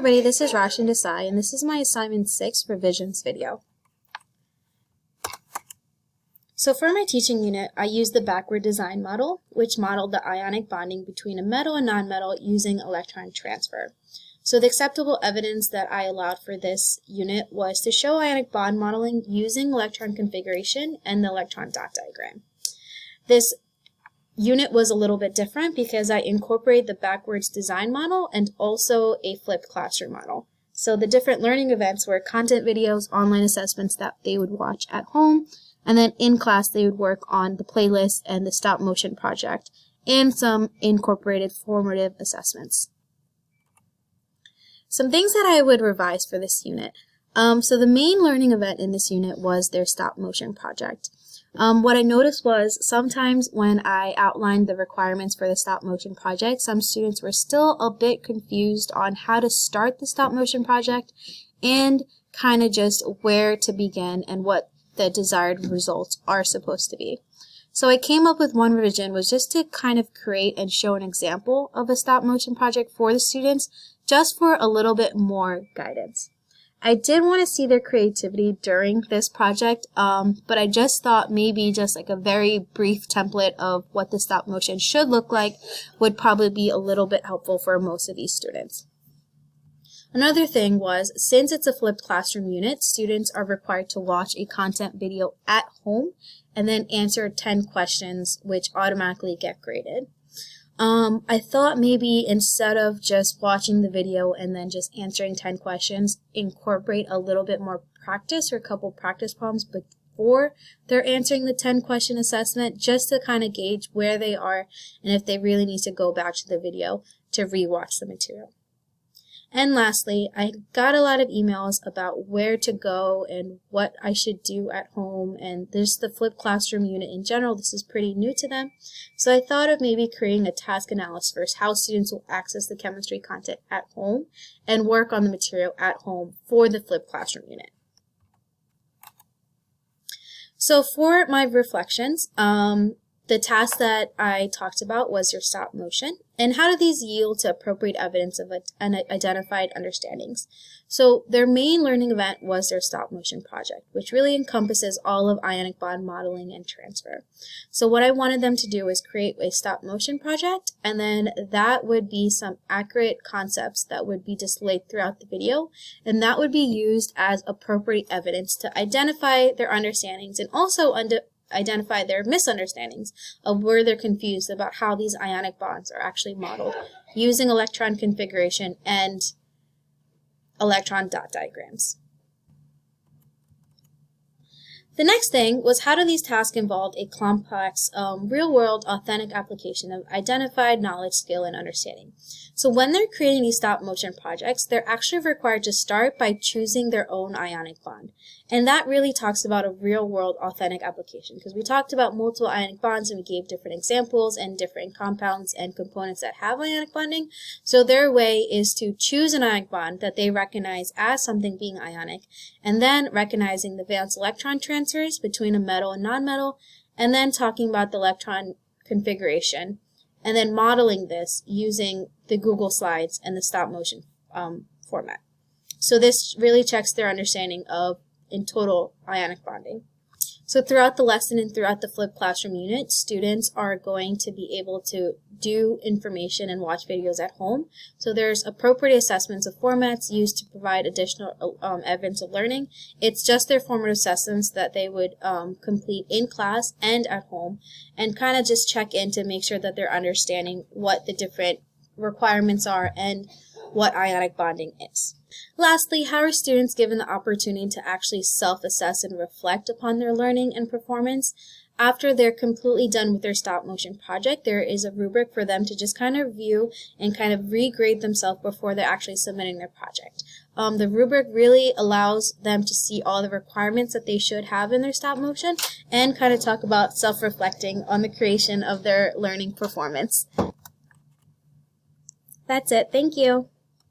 everybody, this is Roshan Desai, and this is my Assignment 6 revisions video. So for my teaching unit, I used the backward design model, which modeled the ionic bonding between a metal and nonmetal using electron transfer. So the acceptable evidence that I allowed for this unit was to show ionic bond modeling using electron configuration and the electron dot diagram. This unit was a little bit different because I incorporated the backwards design model and also a flipped classroom model. So the different learning events were content videos, online assessments that they would watch at home, and then in class they would work on the playlist and the stop motion project and some incorporated formative assessments. Some things that I would revise for this unit. So the main learning event in this unit was their stop motion project. What I noticed was sometimes when I outlined the requirements for the stop motion project, some students were still a bit confused on how to start the stop motion project and kind of just where to begin and what the desired results are supposed to be. So I came up with one revision was just to kind of create and show an example of a stop motion project for the students just for a little bit more guidance. I did want to see their creativity during this project, but I just thought maybe just like a very brief template of what the stop motion should look like would probably be a little bit helpful for most of these students. Another thing was, since it's a flipped classroom unit, students are required to watch a content video at home and then answer 10 questions which automatically get graded. I thought maybe instead of just watching the video and then just answering 10 questions, incorporate a little bit more practice or a couple practice problems before they're answering the 10-question assessment, just to kind of gauge where they are and if they really need to go back to the video to rewatch the material. And lastly, I got a lot of emails about where to go and what I should do at home, and there's the flipped classroom unit in general. This is pretty new to them. So I thought of maybe creating a task analysis for how students will access the chemistry content at home and work on the material at home for the flipped classroom unit. So for my reflections, the task that I talked about was your stop motion, and how do these yield to appropriate evidence of identified understandings. So their main learning event was their stop motion project, which really encompasses all of ionic bond modeling and transfer. So what I wanted them to do is create a stop motion project, and then that would be some accurate concepts that would be displayed throughout the video, and that would be used as appropriate evidence to identify their understandings and also identify their misunderstandings of where they're confused about how these ionic bonds are actually modeled using electron configuration and electron dot diagrams. The next thing was, how do these tasks involve a complex, real-world, authentic application of identified knowledge, skill, and understanding. So when they're creating these stop-motion projects, they're actually required to start by choosing their own ionic bond. And that really talks about a real-world, authentic application, because we talked about multiple ionic bonds and we gave different examples and different compounds and components that have ionic bonding. So their way is to choose an ionic bond that they recognize as something being ionic, and then recognizing the valence electron transfers between a metal and nonmetal, and then talking about the electron configuration, and then modeling this using the Google Slides and the stop motion format. So this really checks their understanding of, in total, ionic bonding. So throughout the lesson and throughout the flipped classroom unit, students are going to be able to do information and watch videos at home. So there's appropriate assessments of formats used to provide additional evidence of learning. It's just their formative assessments that they would complete in class and at home, and kind of just check in to make sure that they're understanding what the different requirements are and what ionic bonding is. Lastly, how are students given the opportunity to actually self-assess and reflect upon their learning and performance? After they're completely done with their stop motion project, there is a rubric for them to just kind of review and kind of regrade themselves before they're actually submitting their project. The rubric really allows them to see all the requirements that they should have in their stop motion and kind of talk about self-reflecting on the creation of their learning performance. That's it. Thank you.